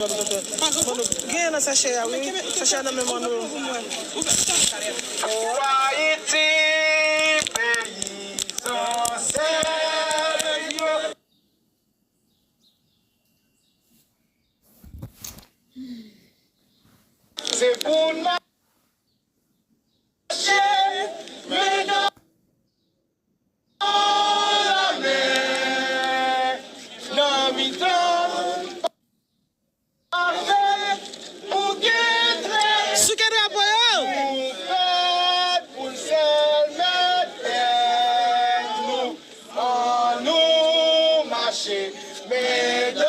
Gen nan sachet a, oui. Sachet nan men moun nou. Haïti, pays sans sérieux. C'est pour marcher, mais non la mer, non mi-temps. Mais dans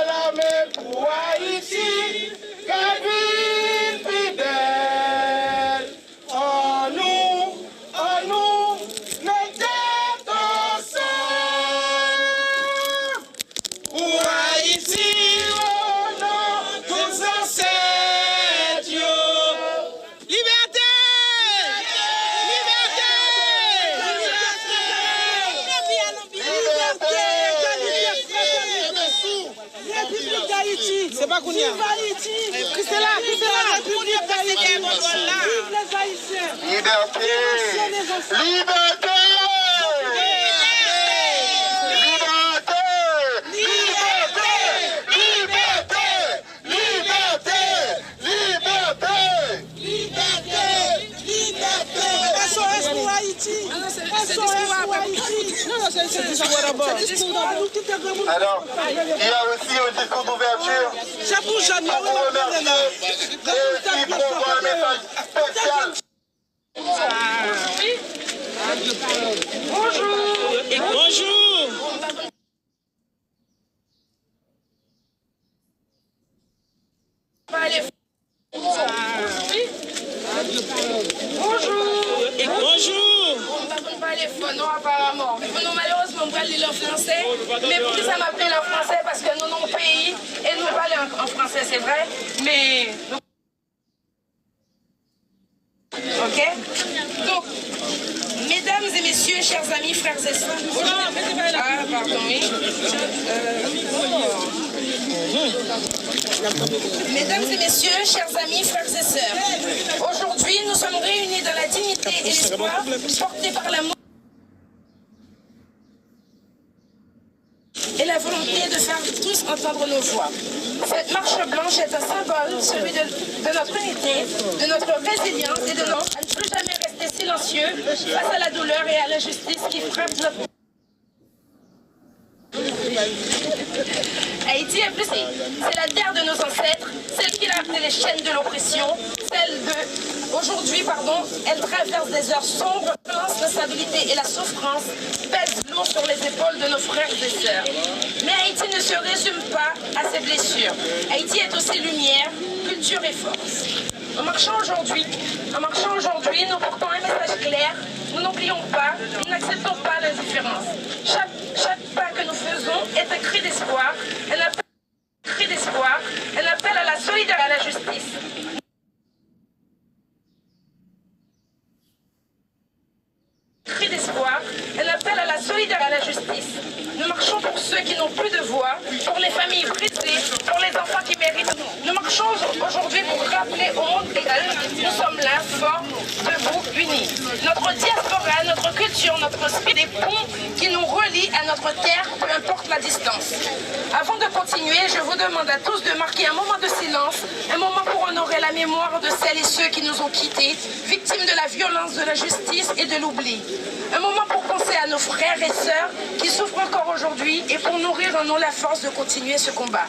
la mer pour Haïti, Kevin fidèle, en nous, mettez ensemble. Pour Haïti, au nom des ancêtres. Liberté! C'est pas Kounia. C'est là, République d'Haïti. Liberté. Liberté. SOS pour Haïti. SOS pour Haïti. Non, c'est discours d'abord. Alors, il y a aussi un discours d'ouverture. J'avoue, j'en ai pour remercier et aussi pour envoyer un message spécial. Bonjour. Bonjour. Bonjour. Bonjour. Non, apparemment. Non, malheureusement, on va lire en français. Mais pourquoi ça m'appelle en français? Parce que nous, nos pays, et nous parlons en français, c'est vrai. Mais. Ok? Donc, mesdames et messieurs, chers amis, frères et sœurs. Ah, pardon, oui. Mesdames et messieurs, chers amis, frères et sœurs. Aujourd'hui, nous sommes réunis dans la dignité et l'espoir portés par l'amour et la volonté de faire tous entendre nos voix. Cette marche blanche est un symbole, celui de notre unité, de notre résilience et de notre à ne plus jamais rester silencieux face à la douleur et à l'injustice qui frappe notre Haïti est plus, c'est la terre de nos ancêtres, celle qui a appelé les chaînes de l'oppression, aujourd'hui, elle traverse des heures sombres, l'instabilité et la souffrance pèsent lourd sur les épaules de nos frères et sœurs. Mais Haïti ne se résume pas à ses blessures. Haïti est aussi lumière, culture et force. En marchant aujourd'hui, nous portons un message clair. Nous n'oublions pas, nous n'acceptons pas l'indifférence. Chaque pas que nous faisons est un cri d'espoir, un appel à la solidarité et à la justice. Cri d'espoir, un appel à la solidarité et à la justice. Nous marchons pour ceux qui n'ont plus de voix, pour les familles brisées, pour les enfants qui méritent. Nous marchons aujourd'hui pour rappeler au monde égal, nous sommes là, forts, debout, unis. Notre diaspora, notre culture, notre esprit, des ponts qui nous relient à notre terre, peu importe la distance. Avant de continuer, je vous demande à tous de marquer un moment de silence, un moment pour honorer la mémoire de celles et ceux qui nous ont quittés, victimes de la violence, de la justice et de l'oubli. Un moment pour penser à nos frères et sœurs qui souffrent encore aujourd'hui et pour nourrir en nous la force de continuer ce combat.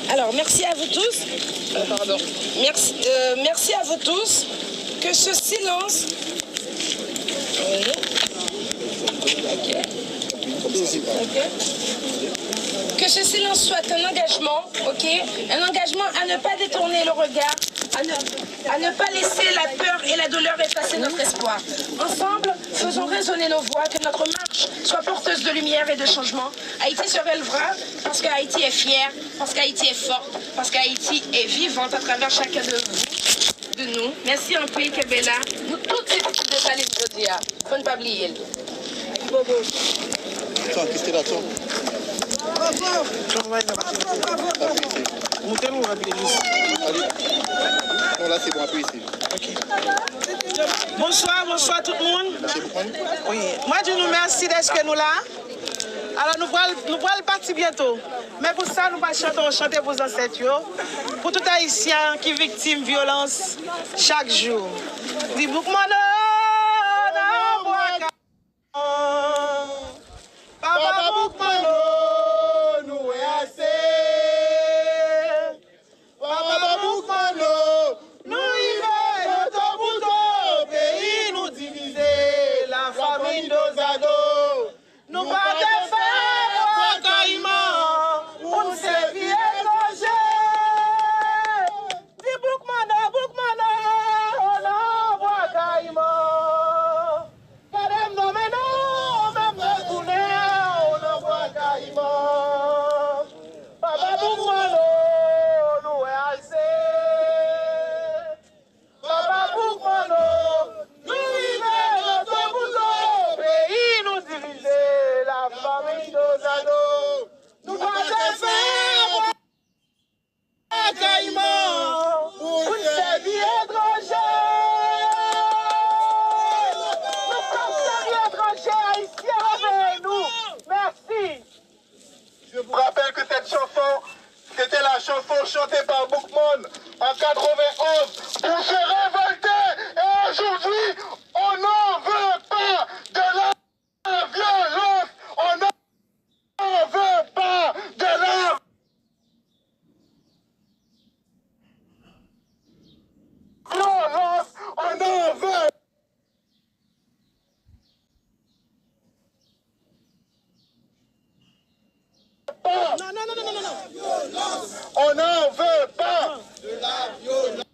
Alors, merci à vous tous. Merci à vous tous. Que ce silence... Que ce silence soit un engagement, ok? Un engagement à ne pas détourner le regard, à ne pas laisser la peur et la douleur effacer notre espoir. Ensemble, faisons résonner nos voix, que notre marche soit porteuse de lumière et de changement. Haïti se relèvera parce qu'Haïti est fière, parce qu'Haïti est forte, parce qu'Haïti est vivante à travers chacun de vous. De nous. Merci en pays Kebela. Nous toutes ces petites de Saline Jodia. Faut ne pas oublier. Qu'est-ce que là, non, là, c'est bon, appuie ici. Bonsoir, bonsoir tout le monde. Oui. Moi, je nous remercie d'être nous là. Alors, nous allons partir bientôt. Mais pour ça, nous allons chanter vos ancêtres. Pour tout Haïtien qui est victime de violence chaque jour. Dis Boukmano, Papa Boukmano, nous est assez. Papa Boukmano, nous y venons notre bouton, pays nous diviser, la famille nos ados. Nous pas de faire caïman, pour nous servir étranger. Dis Boukmano, Boukmano, on envoie caïman. Kadem non mais non, même retourner, on envoie caïman. Papa Boukmano, nous est assez. Papa Boukmano, nous vivons notre bouton, pays nous diviser, la famille nos ados. Nous pas de faire caïman, pour nous servir étranger. Nous sommes servir étranger, haïtiens avec nous. Merci. Je vous rappelle que cette chanson, c'était la chanson chantée par Boukman en 91 pour se révolter. Et aujourd'hui, on n'en veut pas de la violence. On n'en veut pas de la violence. On n'en veut pas. Non, non, non, non, non, non. On n'en veut pas. De la violence.